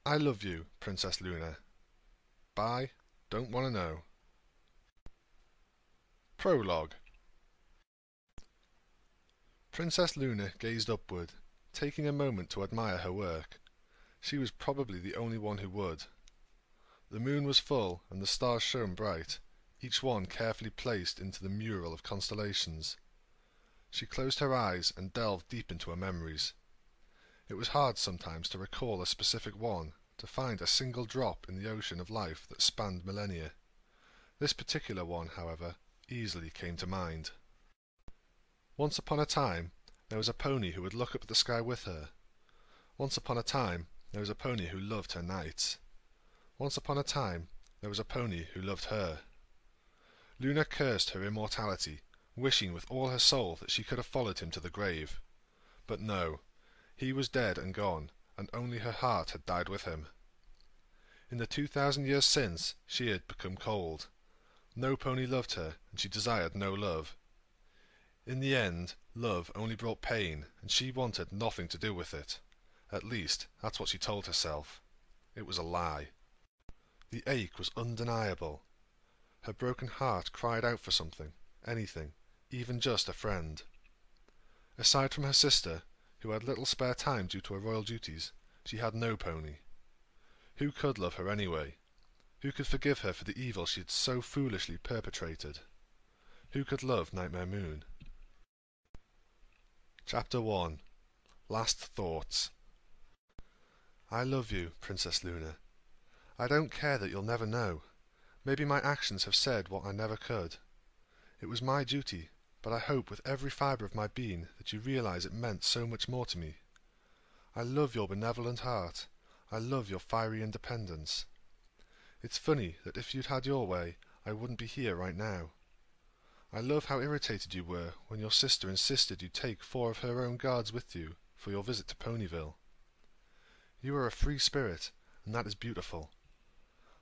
I love you, Princess Luna. Bye. Don't want to know. Prologue. Princess Luna gazed upward, taking a moment to admire her work. She was probably the only one who would. The moon was full, and the stars shone bright, each one carefully placed into the mural of constellations. She closed her eyes and delved deep into her memories. It was hard sometimes to recall a specific one, to find a single drop in the ocean of life that spanned millennia. This particular one, however, easily came to mind. Once upon a time, there was a pony who would look up at the sky with her. Once upon a time, there was a pony who loved her nights. Once upon a time, there was a pony who loved her. Luna cursed her immortality, wishing with all her soul that she could have followed him to the grave. But no, he was dead and gone, and only her heart had died with him. In the 2,000 years since, she had become cold. No pony loved her, and she desired no love. In the end, love only brought pain, and she wanted nothing to do with it. At least, that's what she told herself. It was a lie. The ache was undeniable. Her broken heart cried out for something, anything, even just a friend. Aside from her sister, who had little spare time due to her royal duties, she had no pony. Who could love her anyway? Who could forgive her for the evil she had so foolishly perpetrated? Who could love Nightmare Moon? Chapter 1. Last Thoughts. I love you, Princess Luna. I don't care that you'll never know. Maybe my actions have said what I never could. It was my duty, but I hope with every fibre of my being that you realize it meant so much more to me. I love your benevolent heart. I love your fiery independence. It's funny that if you'd had your way, I wouldn't be here right now. I love how irritated you were when your sister insisted you take 4 of her own guards with you for your visit to Ponyville. You are a free spirit, and that is beautiful.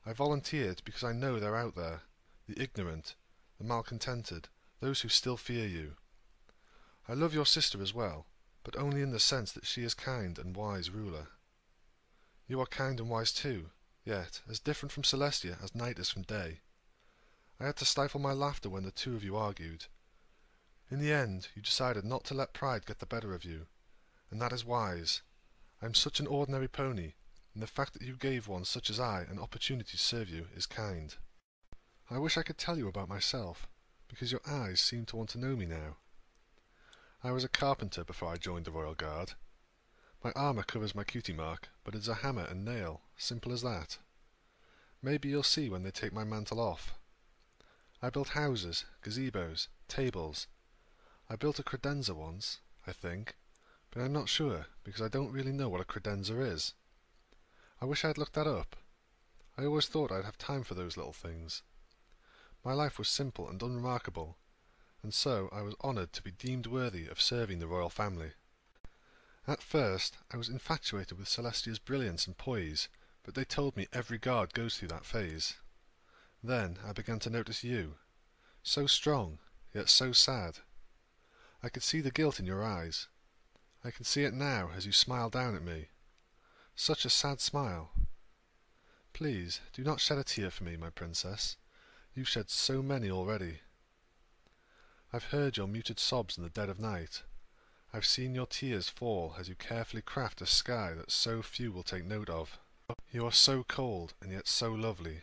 I volunteered because I know they're out there, the ignorant, the malcontented, those who still fear you. I love your sister as well, but only in the sense that she is kind and wise ruler. You are kind and wise too, yet as different from Celestia as night is from day. I had to stifle my laughter when the two of you argued. In the end, you decided not to let pride get the better of you, and that is wise. I am such an ordinary pony, and the fact that you gave one such as I an opportunity to serve you is kind. I wish I could tell you about myself, because your eyes seem to want to know me now. I was a carpenter before I joined the Royal Guard. My armour covers my cutie mark, but it's a hammer and nail, simple as that. Maybe you'll see when they take my mantle off. I built houses, gazebos, tables. I built a credenza once, I think, but I'm not sure, because I don't really know what a credenza is. I wish I'd looked that up. I always thought I'd have time for those little things. My life was simple and unremarkable, and so I was honoured to be deemed worthy of serving the royal family. At first, I was infatuated with Celestia's brilliance and poise, but they told me every guard goes through that phase. Then I began to notice you. So strong, yet so sad. I could see the guilt in your eyes. I can see it now as you smile down at me. Such a sad smile. Please, do not shed a tear for me, my princess. You've shed so many already. I've heard your muted sobs in the dead of night. I've seen your tears fall as you carefully craft a sky that so few will take note of. You are so cold and yet so lovely.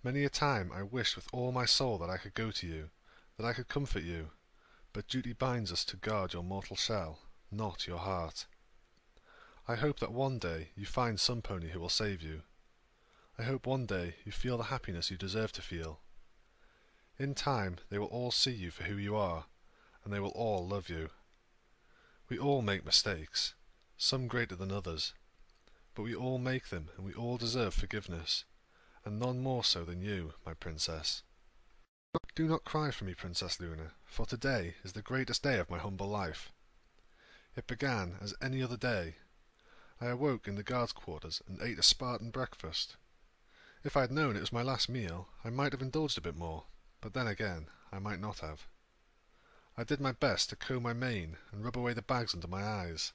Many a time I wished with all my soul that I could go to you, that I could comfort you, but duty binds us to guard your mortal shell, not your heart. I hope that one day you find some pony who will save you. I hope one day you feel the happiness you deserve to feel. In time they will all see you for who you are, and they will all love you. We all make mistakes, some greater than others, but we all make them and we all deserve forgiveness, and none more so than you, my princess. Do not cry for me, Princess Luna, for today is the greatest day of my humble life. It began as any other day. I awoke in the guards' quarters and ate a Spartan breakfast. If I had known it was my last meal, I might have indulged a bit more, but then again, I might not have. I did my best to comb my mane and rub away the bags under my eyes.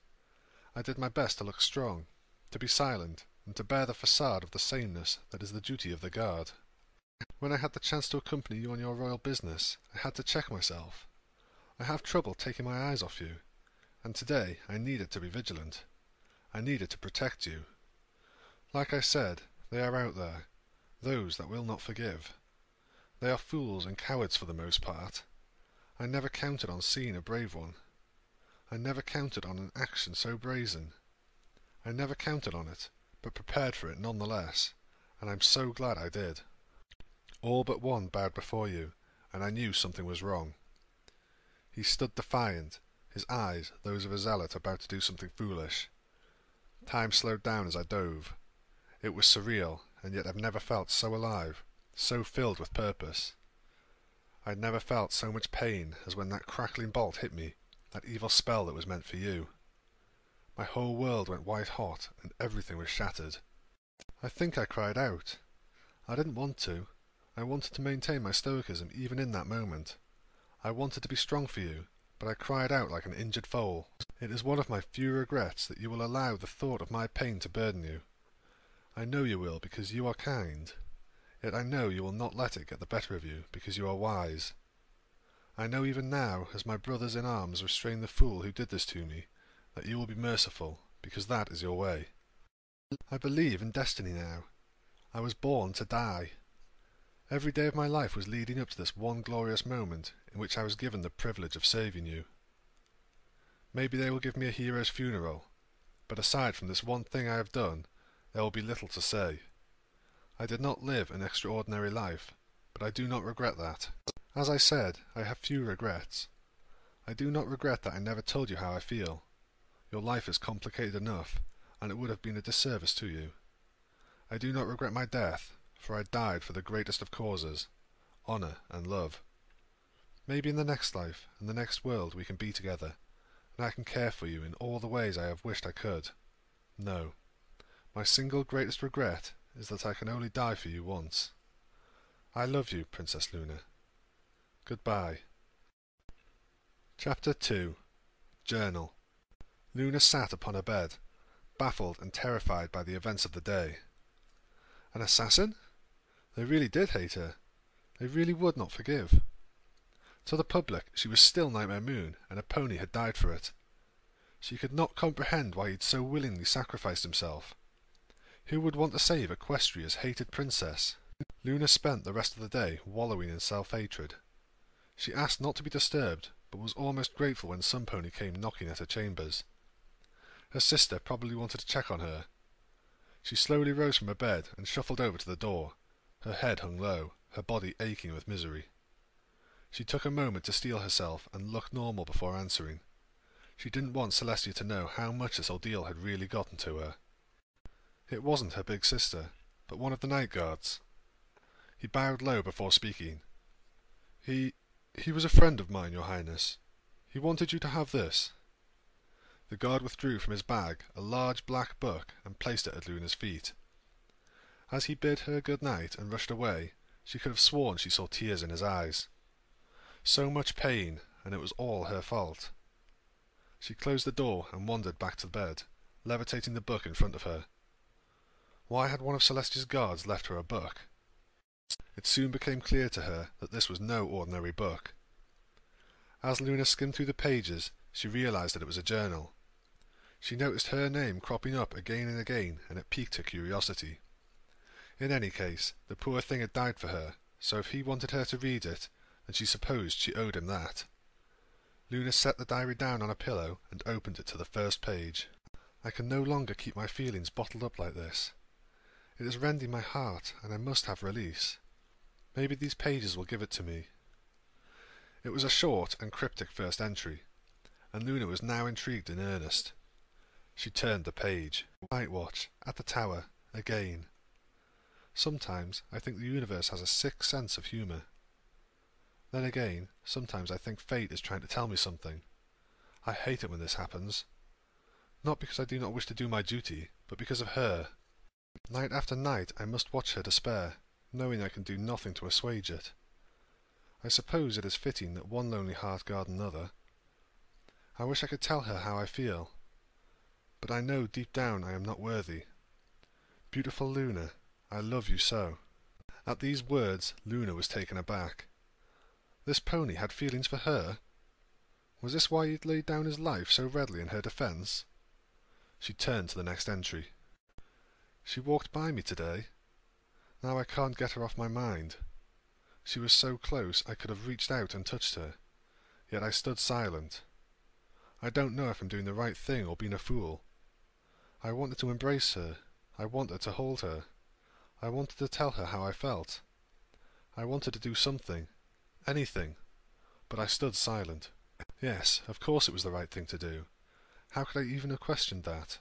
I did my best to look strong, to be silent, and to bear the facade of the sameness that is the duty of the guard. When I had the chance to accompany you on your royal business, I had to check myself. I have trouble taking my eyes off you, and today I needed to be vigilant. I needed to protect you. Like I said, they are out there, those that will not forgive. They are fools and cowards for the most part. I never counted on seeing a brave one. I never counted on an action so brazen. I never counted on it, but prepared for it nonetheless, and I'm so glad I did. All but one bowed before you, and I knew something was wrong. He stood defiant, his eyes those of a zealot about to do something foolish. Time slowed down as I dove. It was surreal, and yet I've never felt so alive, so filled with purpose. I'd never felt so much pain as when that crackling bolt hit me, that evil spell that was meant for you. My whole world went white hot, and everything was shattered. I think I cried out. I didn't want to. I wanted to maintain my stoicism even in that moment. I wanted to be strong for you, but I cried out like an injured foal. It is one of my few regrets that you will allow the thought of my pain to burden you. I know you will because you are kind, yet I know you will not let it get the better of you because you are wise. I know even now, as my brothers in arms restrain the fool who did this to me, that you will be merciful, because that is your way. I believe in destiny now. I was born to die. Every day of my life was leading up to this one glorious moment in which I was given the privilege of saving you. Maybe they will give me a hero's funeral, but aside from this one thing I have done, there will be little to say. I did not live an extraordinary life, but I do not regret that. As I said, I have few regrets. I do not regret that I never told you how I feel. Your life is complicated enough, and it would have been a disservice to you. I do not regret my death, for I died for the greatest of causes, honour and love. Maybe in the next life, in the next world, we can be together, and I can care for you in all the ways I have wished I could. No, my single greatest regret is that I can only die for you once. I love you, Princess Luna. Goodbye. Chapter 2. Journal. Luna sat upon her bed, baffled and terrified by the events of the day. An assassin? They really did hate her. They really would not forgive. To the public she was still Nightmare Moon, and a pony had died for it. She could not comprehend why he had so willingly sacrificed himself. Who would want to save Equestria's hated princess? Luna spent the rest of the day wallowing in self-hatred. She asked not to be disturbed, but was almost grateful when some pony came knocking at her chambers. Her sister probably wanted to check on her. She slowly rose from her bed and shuffled over to the door. Her head hung low, her body aching with misery. She took a moment to steel herself and look normal before answering. She didn't want Celestia to know how much this ordeal had really gotten to her. It wasn't her big sister, but one of the night guards. He bowed low before speaking. He was a friend of mine, Your Highness. He wanted you to have this. The guard withdrew from his bag a large black book and placed it at Luna's feet. As he bid her good night and rushed away, she could have sworn she saw tears in his eyes. So much pain, and it was all her fault. She closed the door and wandered back to bed, levitating the book in front of her. Why had one of Celestia's guards left her a book? It soon became clear to her that this was no ordinary book. As Luna skimmed through the pages, she realized that it was a journal. She noticed her name cropping up again and again, and it piqued her curiosity. In any case, the poor thing had died for her, so if he wanted her to read it, then she supposed she owed him that. Luna set the diary down on a pillow and opened it to the first page. I can no longer keep my feelings bottled up like this. It is rending my heart, and I must have release. Maybe these pages will give it to me. It was a short and cryptic first entry, and Luna was now intrigued in earnest. She turned the page. Night watch, at the tower, again. Sometimes I think the universe has a sick sense of humour. Then again, sometimes I think fate is trying to tell me something. I hate it when this happens. Not because I do not wish to do my duty, but because of her. Night after night I must watch her despair, knowing I can do nothing to assuage it. I suppose it is fitting that one lonely heart guard another. I wish I could tell her how I feel. But I know deep down I am not worthy. Beautiful Luna, I love you so." At these words, Luna was taken aback. This pony had feelings for her? Was this why he had laid down his life so readily in her defence? She turned to the next entry. "She walked by me today. Now I can't get her off my mind. She was so close I could have reached out and touched her, yet I stood silent. I don't know if I'm doing the right thing or being a fool. I wanted to embrace her. I wanted to hold her. I wanted to tell her how I felt. I wanted to do something, anything, but I stood silent. Yes, of course it was the right thing to do. How could I even have questioned that?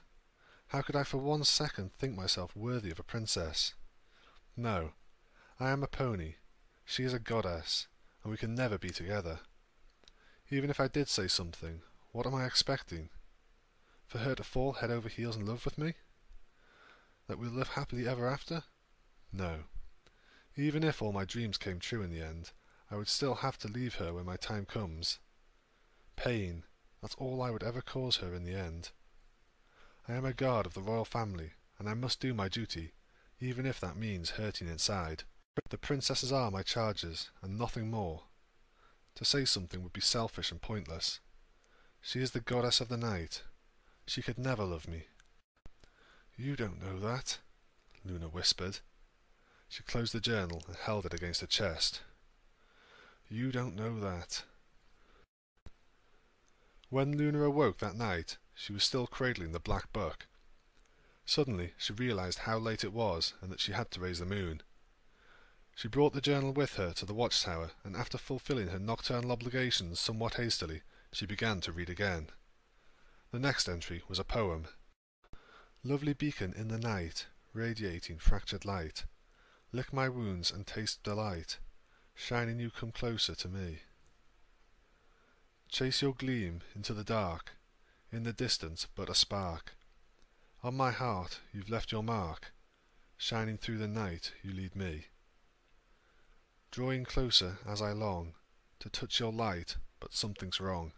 How could I for 1 second think myself worthy of a princess? No, I am a pony. She is a goddess, and we can never be together. Even if I did say something, what am I expecting? For her to fall head over heels in love with me? That we'll live happily ever after? No. Even if all my dreams came true in the end, I would still have to leave her when my time comes. Pain, that's all I would ever cause her in the end. I am a guard of the royal family, and I must do my duty, even if that means hurting inside. The princesses are my charges, and nothing more. To say something would be selfish and pointless. She is the goddess of the night. She could never love me." "You don't know that," Luna whispered. She closed the journal and held it against her chest. "You don't know that." When Luna awoke that night, she was still cradling the black buck. Suddenly she realized how late it was and that she had to raise the moon. She brought the journal with her to the watchtower, and after fulfilling her nocturnal obligations somewhat hastily, she began to read again. The next entry was a poem. "Lovely beacon in the night, radiating fractured light, lick my wounds and taste delight, shining you come closer to me. Chase your gleam into the dark, in the distance but a spark. On my heart you've left your mark, shining through the night you lead me. Drawing closer as I long to touch your light, but something's wrong.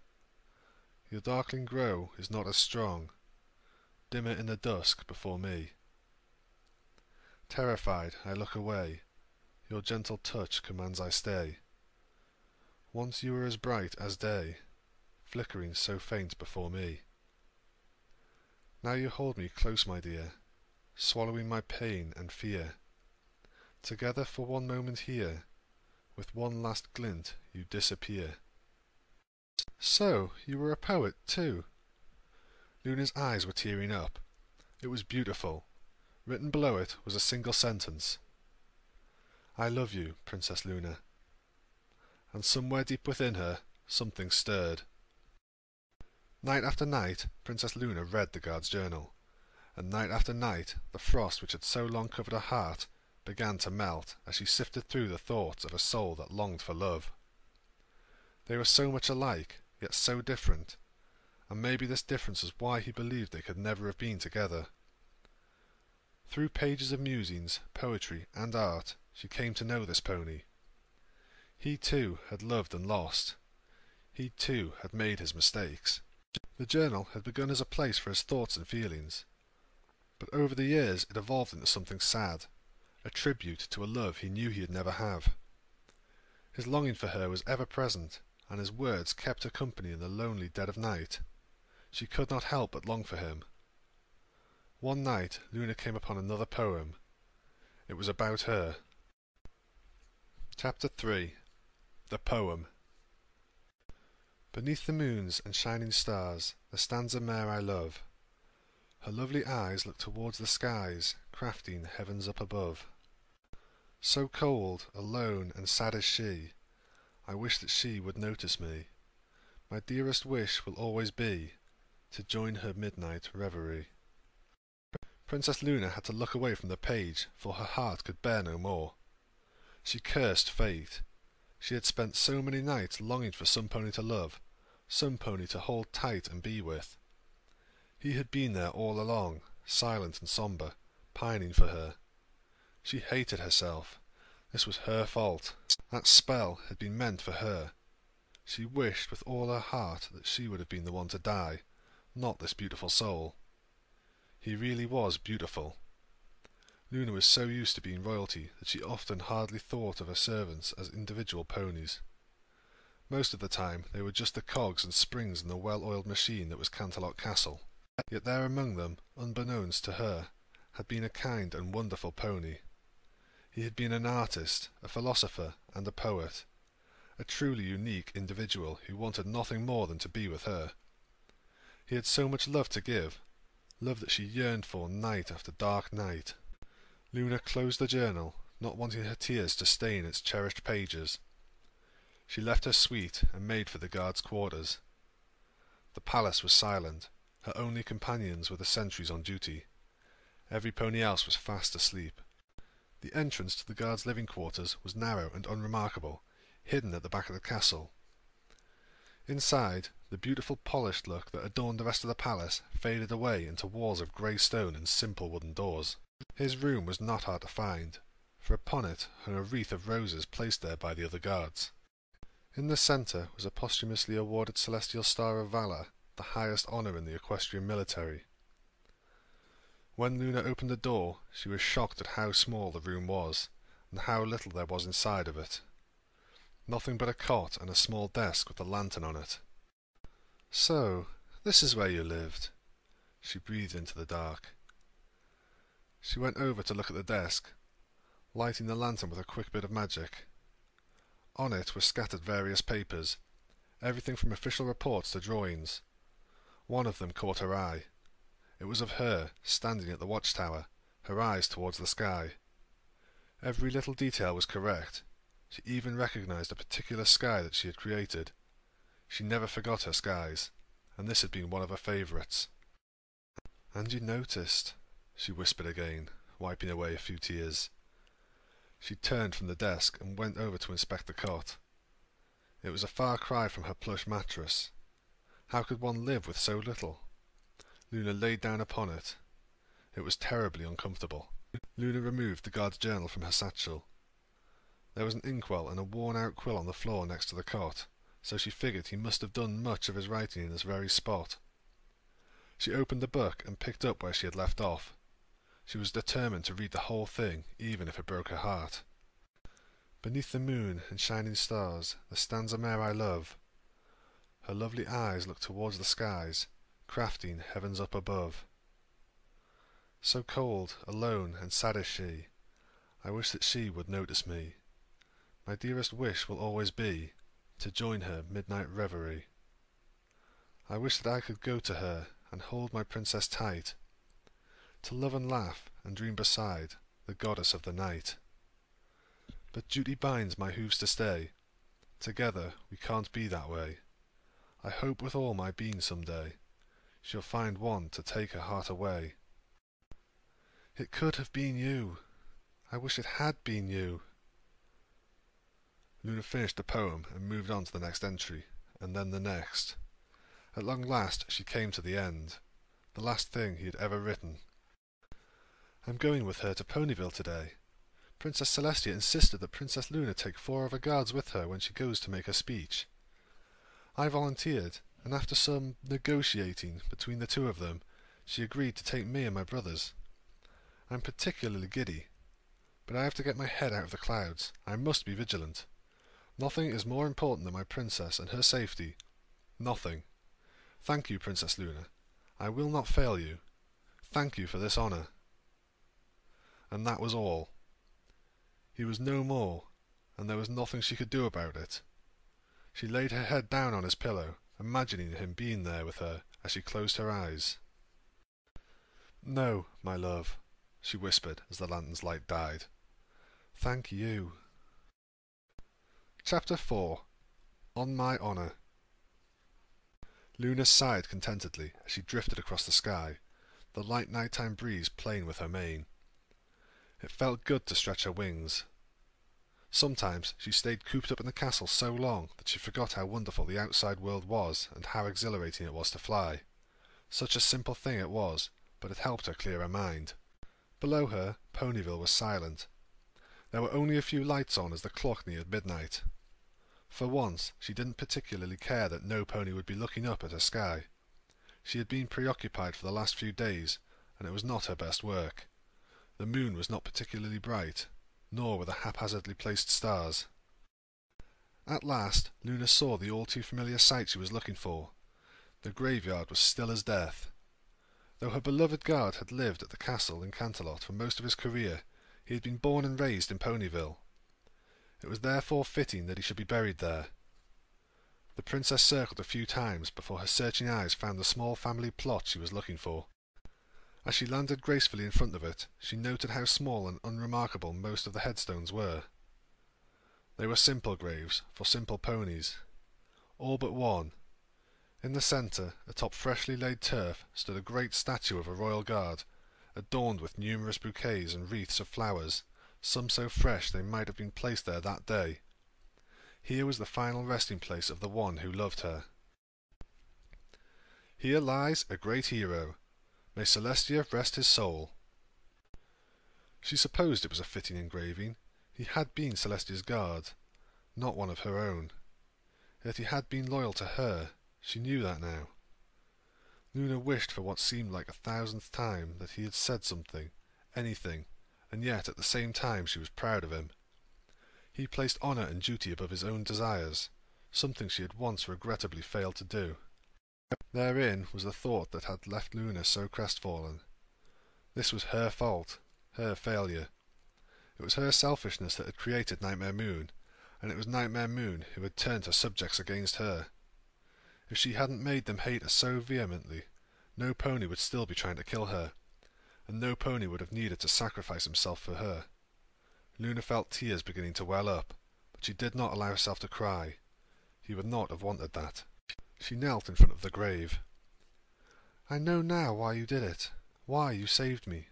Your darkling glow is not as strong, dimmer in the dusk before me. Terrified I look away, your gentle touch commands I stay. Once you were as bright as day, flickering so faint before me. Now you hold me close, my dear, swallowing my pain and fear. Together for one moment here, with one last glint you disappear." "So, you were a poet, too?" Luna's eyes were tearing up. It was beautiful. Written below it was a single sentence. "I love you, Princess Luna." And somewhere deep within her, something stirred. Night after night, Princess Luna read the guard's journal, and night after night, the frost which had so long covered her heart began to melt as she sifted through the thoughts of a soul that longed for love. They were so much alike, yet so different, and maybe this difference was why he believed they could never have been together. Through pages of musings, poetry, and art, she came to know this pony. He too had loved and lost. He too had made his mistakes. The journal had begun as a place for his thoughts and feelings, but over the years it evolved into something sad, a tribute to a love he knew he'd never have. His longing for her was ever present, and his words kept her company in the lonely dead of night. She could not help but long for him. One night Luna came upon another poem. It was about her. Chapter 3. The Poem. Beneath the moons and shining stars there stands a mare I love. Her lovely eyes look towards the skies, crafting heavens up above. So cold, alone, and sad is she, I wish that she would notice me. My dearest wish will always be to join her midnight reverie. Princess Luna had to look away from the page, for her heart could bear no more. She cursed fate. She had spent so many nights longing for some pony to love, some pony to hold tight and be with. He had been there all along, silent and sombre, pining for her. She hated herself. This was her fault. That spell had been meant for her. She wished with all her heart that she would have been the one to die, not this beautiful soul. He really was beautiful. Luna was so used to being royalty that she often hardly thought of her servants as individual ponies. Most of the time they were just the cogs and springs in the well-oiled machine that was Canterlot Castle. Yet there among them, unbeknownst to her, had been a kind and wonderful pony. He had been an artist, a philosopher, and a poet, a truly unique individual who wanted nothing more than to be with her. He had so much love to give, love that she yearned for night after dark night. Luna closed the journal, not wanting her tears to stain its cherished pages. She left her suite and made for the guards' quarters. The palace was silent. Her only companions were the sentries on duty. Every pony else was fast asleep. The entrance to the guards' living quarters was narrow and unremarkable, hidden at the back of the castle. Inside, the beautiful polished look that adorned the rest of the palace faded away into walls of grey stone and simple wooden doors. His room was not hard to find, for upon it hung a wreath of roses placed there by the other guards. In the centre was a posthumously awarded Celestial Star of Valour, the highest honour in the equestrian military. When Luna opened the door, she was shocked at how small the room was, and how little there was inside of it. Nothing but a cot and a small desk with a lantern on it. "So, this is where you lived," she breathed into the dark. She went over to look at the desk, lighting the lantern with a quick bit of magic. On it were scattered various papers, everything from official reports to drawings. One of them caught her eye. It was of her, standing at the watchtower, her eyes towards the sky. Every little detail was correct. She even recognized a particular sky that she had created. She never forgot her skies, and this had been one of her favourites. "And you noticed," she whispered again, wiping away a few tears. She turned from the desk and went over to inspect the cot. It was a far cry from her plush mattress. How could one live with so little? Luna laid down upon it. It was terribly uncomfortable. Luna removed the guard's journal from her satchel. There was an inkwell and a worn-out quill on the floor next to the cot, so she figured he must have done much of his writing in this very spot. She opened the book and picked up where she had left off. She was determined to read the whole thing, even if it broke her heart. "Beneath the moon and shining stars, there stands a mare I love. Her lovely eyes look towards the skies, crafting heavens up above. So cold, alone, and sad is she, I wish that she would notice me. My dearest wish will always be to join her midnight reverie. I wish that I could go to her and hold my princess tight, to love and laugh and dream beside the goddess of the night. But duty binds my hooves to stay. Together we can't be that way. I hope with all my being some day she'll find one to take her heart away. It could have been you. I wish it had been you." Luna finished the poem and moved on to the next entry, and then the next. At long last she came to the end, the last thing he had ever written. "I'm going with her to Ponyville today. Princess Celestia insisted that Princess Luna take 4 of her guards with her when she goes to make her speech. I volunteered, and after some negotiating between the 2 of them, she agreed to take me and my brothers. I'm particularly giddy, but I have to get my head out of the clouds. I must be vigilant. Nothing is more important than my princess and her safety. Nothing. Thank you, Princess Luna. I will not fail you. Thank you for this honour." And that was all. He was no more, and there was nothing she could do about it. She laid her head down on his pillow, imagining him being there with her as she closed her eyes. "No, my love," she whispered as the lantern's light died. "Thank you." Chapter 4. On My Honour. Luna sighed contentedly as she drifted across the sky, the light nighttime breeze playing with her mane. It felt good to stretch her wings. Sometimes she stayed cooped up in the castle so long that she forgot how wonderful the outside world was and how exhilarating it was to fly. Such a simple thing it was, but it helped her clear her mind. Below her, Ponyville was silent. There were only a few lights on as the clock neared midnight. For once, she didn't particularly care that no pony would be looking up at her sky. She had been preoccupied for the last few days, and it was not her best work. The moon was not particularly bright, nor were the haphazardly placed stars. At last Luna saw the all-too-familiar sight she was looking for. The graveyard was still as death. Though her beloved guard had lived at the castle in Canterlot for most of his career, he had been born and raised in Ponyville. It was therefore fitting that he should be buried there. The princess circled a few times before her searching eyes found the small family plot she was looking for. As she landed gracefully in front of it, she noted how small and unremarkable most of the headstones were. They were simple graves, for simple ponies. All but one. In the centre, atop freshly laid turf, stood a great statue of a royal guard, adorned with numerous bouquets and wreaths of flowers, some so fresh they might have been placed there that day. Here was the final resting place of the one who loved her. Here lies a great hero. May Celestia rest his soul. She supposed it was a fitting engraving. He had been Celestia's guard, not one of her own. Yet he had been loyal to her. She knew that now. Luna wished for what seemed like 1,000th time that he had said something, anything, and yet at the same time she was proud of him. He placed honour and duty above his own desires, something she had once regrettably failed to do. Therein was the thought that had left Luna so crestfallen. This was her fault, her failure. It was her selfishness that had created Nightmare Moon, and it was Nightmare Moon who had turned her subjects against her. If she hadn't made them hate her so vehemently, no pony would still be trying to kill her, and no pony would have needed to sacrifice himself for her. Luna felt tears beginning to well up, but she did not allow herself to cry. He would not have wanted that. She knelt in front of the grave. "I know now why you did it, why you saved me."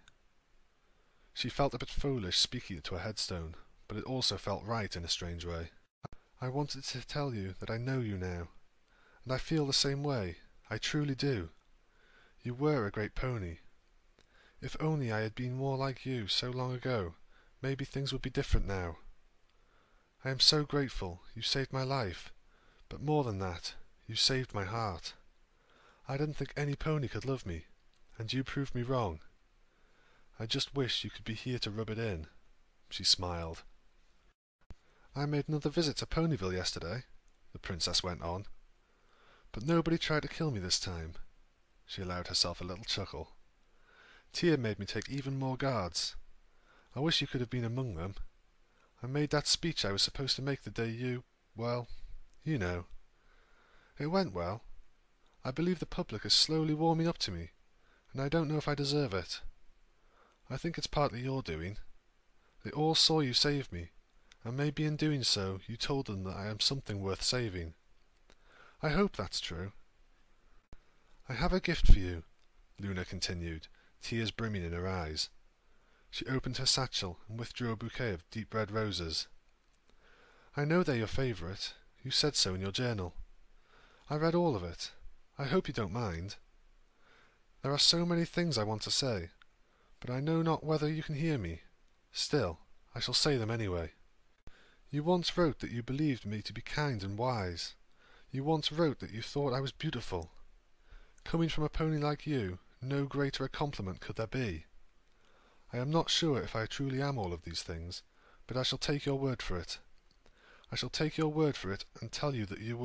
She felt a bit foolish speaking it to a headstone, but it also felt right in a strange way. "I wanted to tell you that I know you now, and I feel the same way, I truly do. You were a great pony. If only I had been more like you so long ago, maybe things would be different now. I am so grateful, you saved my life, but more than that, you saved my heart. I didn't think any pony could love me, and you proved me wrong. I just wish you could be here to rub it in." She smiled. "I made another visit to Ponyville yesterday," the princess went on, "but nobody tried to kill me this time." She allowed herself a little chuckle. "Tia made me take even more guards. I wish you could have been among them. I made that speech I was supposed to make the day well, you know. It went well. I believe the public is slowly warming up to me, and I don't know if I deserve it. I think it's partly your doing. They all saw you save me, and maybe in doing so you told them that I am something worth saving. I hope that's true. I have a gift for you," Luna continued, tears brimming in her eyes. She opened her satchel and withdrew a bouquet of deep red roses. "I know they're your favourite. You said so in your journal. I read all of it. I hope you don't mind. There are so many things I want to say, but I know not whether you can hear me. Still, I shall say them anyway. You once wrote that you believed me to be kind and wise. You once wrote that you thought I was beautiful. Coming from a pony like you, no greater a compliment could there be. I am not sure if I truly am all of these things, but I shall take your word for it. I shall take your word for it and tell you that you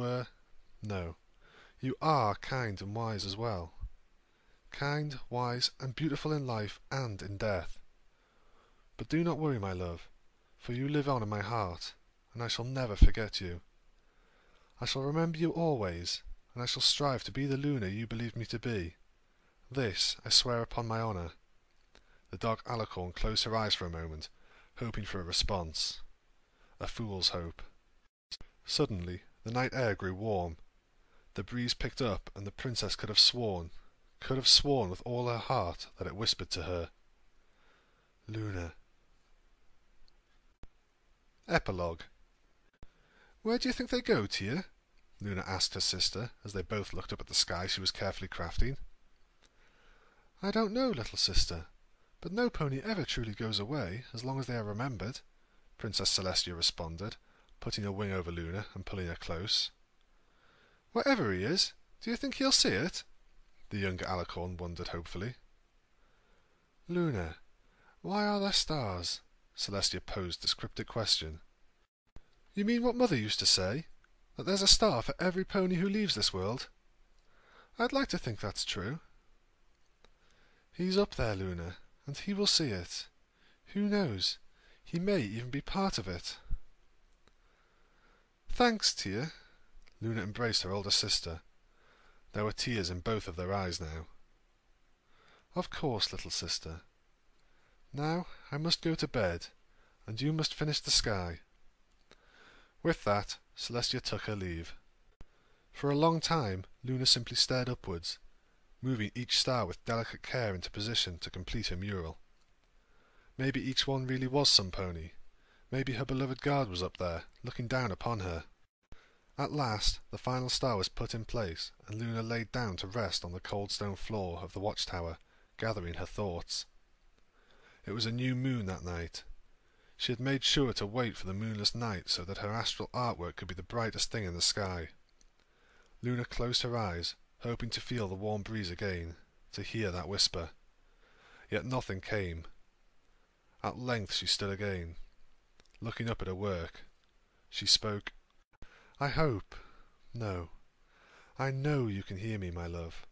are kind and wise as well. Kind, wise, and beautiful in life and in death. But do not worry, my love, for you live on in my heart, and I shall never forget you. I shall remember you always, and I shall strive to be the Luna you believed me to be. This I swear upon my honour." The dark alicorn closed her eyes for a moment, hoping for a response. A fool's hope. Suddenly the night air grew warm. The breeze picked up, and the princess could have sworn with all her heart that it whispered to her, "Luna." Epilogue. "Where do you think they go, Tia?" Luna asked her sister, as they both looked up at the sky she was carefully crafting. "I don't know, little sister, but no pony ever truly goes away, as long as they are remembered," Princess Celestia responded, putting a wing over Luna and pulling her close. "Wherever he is, do you think he'll see it?" the younger alicorn wondered hopefully. "Luna, Why are there stars? Celestia posed this cryptic question. You mean what Mother used to say? That there's a star for every pony who leaves this world? I'd like to think that's true. He's up there, Luna, and he will see it. Who knows? He may even be part of it. Thanks, Tia. Luna embraced her older sister. There were tears in both of their eyes now. Of course, little sister. Now I must go to bed, and you must finish the sky. With that, Celestia took her leave. For a long time, Luna simply stared upwards, moving each star with delicate care into position to complete her mural. Maybe each one really was some pony. Maybe her beloved guard was up there, looking down upon her. At last, the final star was put in place, and Luna laid down to rest on the cold stone floor of the watchtower, gathering her thoughts. It was a new moon that night. She had made sure to wait for the moonless night so that her astral artwork could be the brightest thing in the sky. Luna closed her eyes, hoping to feel the warm breeze again, to hear that whisper. Yet nothing came. At length she stood again, looking up at her work. She spoke. I hope, no, I know you can hear me, my love.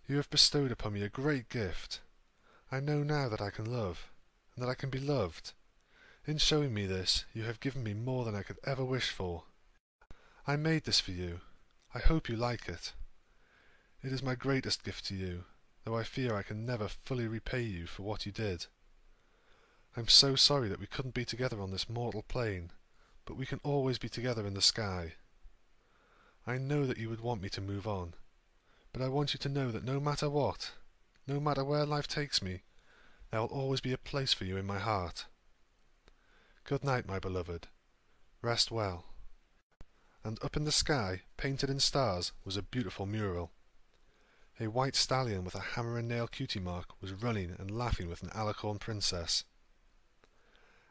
You have bestowed upon me a great gift. I know now that I can love, and that I can be loved. In showing me this, you have given me more than I could ever wish for. I made this for you. I hope you like it. It is my greatest gift to you, though I fear I can never fully repay you for what you did. I'm so sorry that we couldn't be together on this mortal plane, but we can always be together in the sky. I know that you would want me to move on, but I want you to know that no matter what, no matter where life takes me, there will always be a place for you in my heart. Good night, my beloved. Rest well. And up in the sky, painted in stars, was a beautiful mural. A white stallion with a hammer and nail cutie mark was running and laughing with an alicorn princess.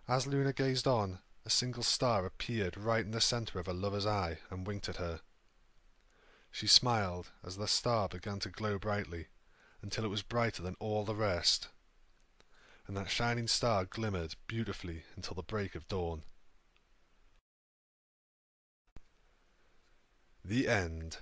As Luna gazed on, a single star appeared right in the centre of her lover's eye and winked at her. She smiled as the star began to glow brightly, until it was brighter than all the rest, and that shining star glimmered beautifully until the break of dawn. The end.